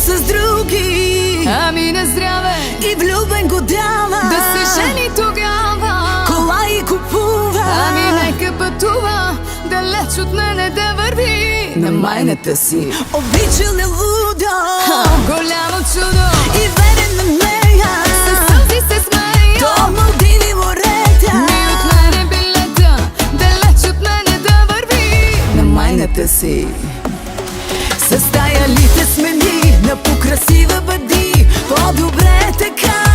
с други. Ами на здраве И влюбен го дава да се жени тогава. кола и купува. Ами нека пътува далеч от мене да върви На майната си обичал е лудо, голямо чудо. и верен на нея, Със сълзи се смея. до Малдиви морета. Ми от мене билета далеч от мене да върви На майната си. С тая ли те смени, на покрасива бъди, по-добре така.